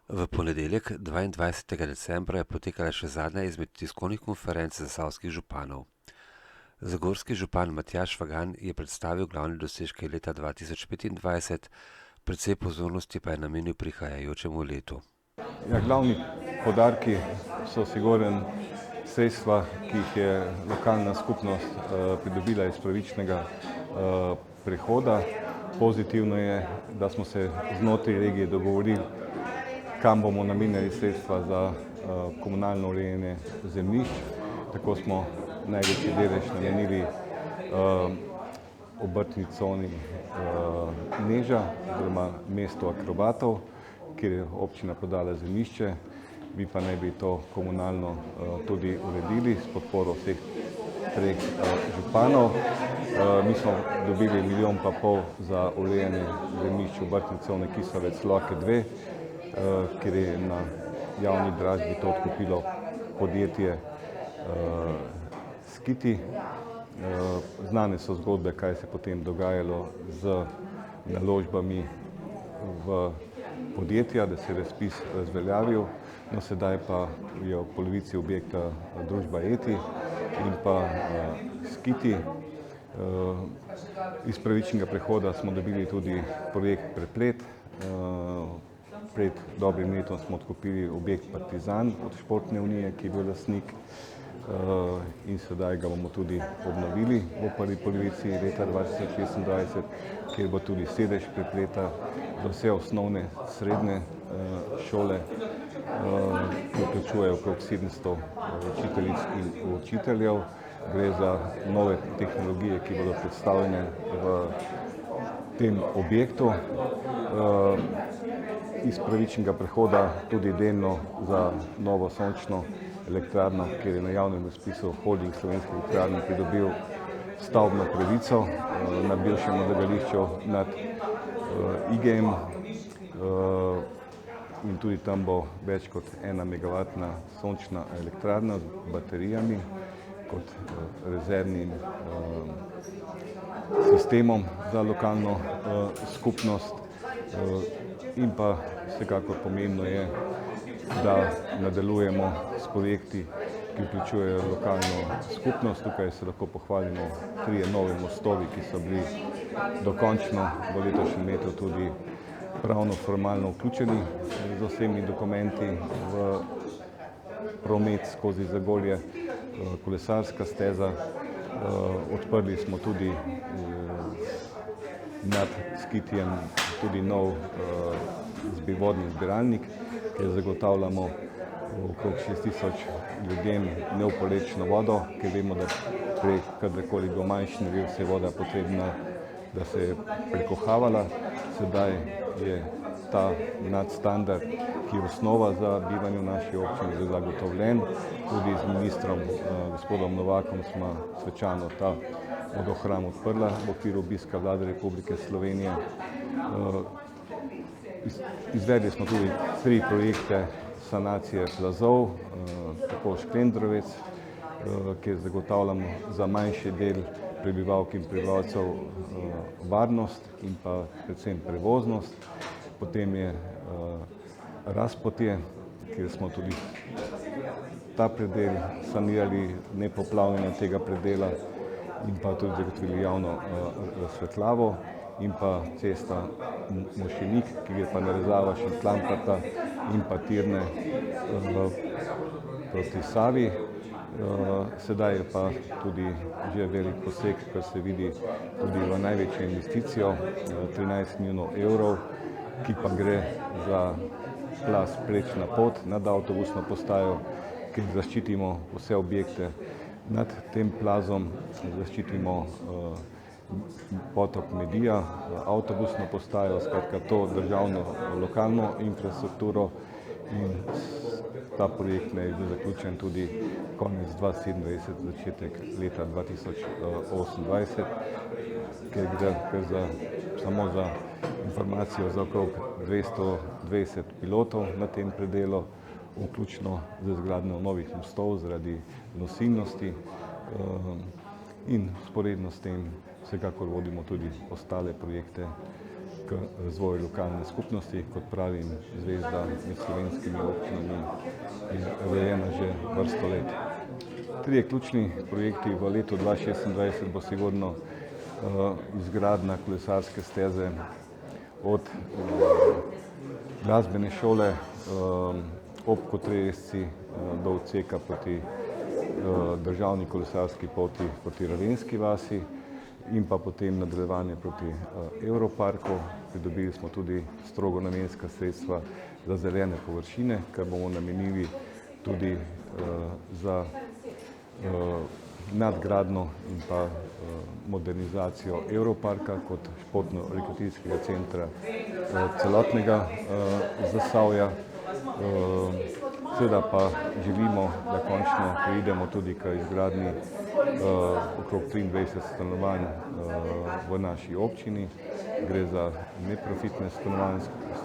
V ponedeljek, 22. decembra, je potekala še zadnja izmed tiskovnih konferenc zasavskih županov. Zagorski župan Matjaž Švagan je predstavil glavne dosežke leta 2025, precej pozornosti pa je namenil prihajajočemu letu. Ja, glavni poudarki so sigurno sredstva, ki jih je lokalna skupnost pridobila iz pravičnega prehoda. Pozitivno je, da smo se znotraj regije dogovorili, kam bomo namenjali sredstva za komunalno urejanje zemljišč. Tako smo največji delež namenili obrtni coni Neža oziroma mestu akrobatov, kjer je občina prodala zemljišče, mi pa naj bi to komunalno tudi uredili s podporo vseh treh županov. Mi smo dobili 1,5 milijona za urejanje zemljišč obrtne cone Kislovec Loke 2, kjer je na javni dražbi to odkupilo podjetje Skiti. Znane so zgodbe, kaj se je potem dogajalo z naložbami v podjetja, da se je razpis razveljavil, no sedaj pa je v polovici objekta družba Eti in pa Skiti. Iz pravičnega prehoda smo dobili tudi projekt Preplet. Pred dobrim letom smo odkupili objekt Partizan od Športne unije, ki je bil lastnik, in sedaj ga bomo tudi obnovili v prvi polovici leta 2026, kjer bo tudi sedež Prepleta za vse osnovne, srednje šole, ki vključujejo okrog 700 učiteljic in učiteljev. Gre za nove tehnologije, ki bodo predstavljene v tem objektu. Iz pravičnega prehoda tudi delno za novo sončno elektrarno, kjer je na javnem razpisu Holding Slovenskih elektrarn pridobil stavbno pravico na bivšem odlagališču nad IGM, in tudi tam bo več kot 1 megavatna sončna elektrarna z baterijami kot rezervnim sistemom za lokalno skupnost. In pa vsekakor pomembno je, da nadaljujemo s projekti, ki vključujejo lokalno skupnost. Tukaj se lahko pohvalimo 3 nove mostovi, ki so bili dokončno v letošnjem letu tudi pravno formalno vključeni z vsemi dokumenti v promet skozi Zagorje, kolesarska steza. Odprli smo tudi nad Skitijem tudi nov vodni zbiralnik, kjer zagotavljamo okrog 6000 ljudem neoporečno vodo, ker vemo, da kadarkoli bo manjši naliv, se je voda potrebna, da se je prekohavala. Sedaj je ta nadstandard, ki je osnova za bivanje v naši občini, zagotovljen. Tudi z ministrom gospodom Novakom smo svečano ta vodohram odprla v okviru obiska Vlade Republike Slovenije. Izvedli smo tudi 3 projekte sanacije plazov, tako Škrendrovec, kjer zagotavljamo za manjši del prebivalk in prebivalcev varnost in pa predvsem prevoznost. Potem je Razpotje, kjer smo tudi ta predel sanirali, nepoplavljanje tega predela in pa tudi zagotovili javno razsvetljavo, in pa cesta Mošenik, ki gre pa navezava Šentlamparta in pa Tirne proti Savi. Sedaj je pa tudi že velik poseg, kar se vidi tudi v največjo investicijo, 13 milijonov evrov, ki pa gre za plaz Prečna pot nad avtobusno postajo, kjer zaščitimo vse objekte nad tem plazom, zaščitimo potok Medija, avtobusno postajo, skratka to državno lokalno infrastrukturo, in ta projekt naj bi zaključen tudi konec 2027, začetek leta 2028, ker gre samo za informacijo za okrog 220 pilotov na tem predelu, vključno z izgradnjo novih mostov zaradi nosilnosti, in vzporedno s tem vsekakor vodimo tudi ostale projekte k razvoju lokalne skupnosti, kot pravim, zvezda med slovenskimi občinami je rojena že vrsto let. Trije ključni projekti v letu 2026 bo sigurno izgradnja kolesarske steze od glasbene šole ob Kotrejsci do odseka proti državni kolesarski poti proti Ravenski vasi in pa potem nadaljevanje proti Evroparku. Pridobili smo tudi strogo namenska sredstva za zelene površine, kar bomo namenili tudi za nadgradnjo in pa modernizacijo Evroparka kot športno-rekreacijskega centra celotnega Zasavja. Seveda pa želimo, da končno preidemo tudi k izgradnji okrog 23 stanovanj v naši občini. Gre za neprofitne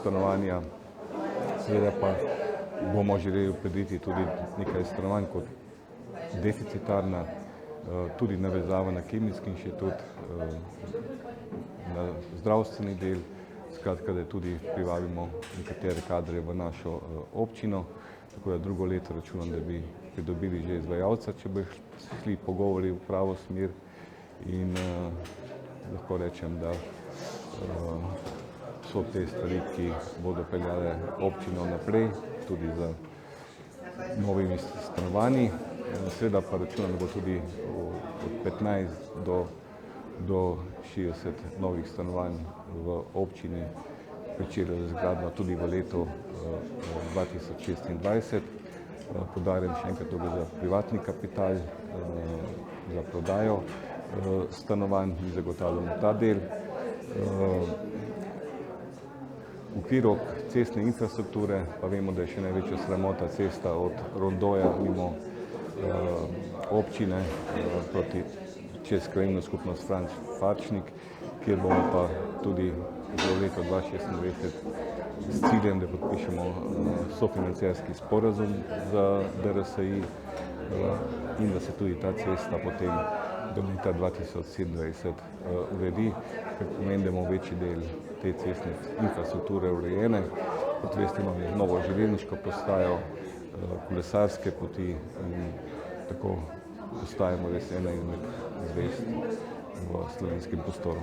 stanovanja. Seveda pa bomo želeli predvideti tudi nekaj stanovanj kot deficitarna, tudi navezava na Kemijski inštitut, na zdravstveni del, skratka, da tudi privabimo nekatere kadre v našo občino, tako da drugo leto računam, da bi pridobili že izvajalca, če bi šli pogovori v pravo smer in lahko rečem, da so te stvari, ki bodo peljale občino naprej, tudi z novimi stanovanji. Seveda pa računam, da bo tudi od 15 do 60 novih stanovanj v občini pričela izgradnja tudi v letu 2026. Poudarjam še enkrat, da gre za privatni kapital, za prodajo stanovanj, mi zagotavljamo ta del. V okviru cestne infrastrukture pa vemo, da je še največja sramota cesta od Rondoja mimo občine proti čez krajevno skupnost Franč Farčnik, kjer bomo pa tudi v letu 2026 s ciljem, da podpišemo sofinancerski sporazum za DRSI in da se tudi ta cesta potem do leta 2027 uredi, kar pomeni, da imamo večji del te cestne infrastrukture urejene. Kot veste, imamo novo železniško postajo, kolesarske poti in tako postajamo res ena izmed zvezd v slovenskem prostoru.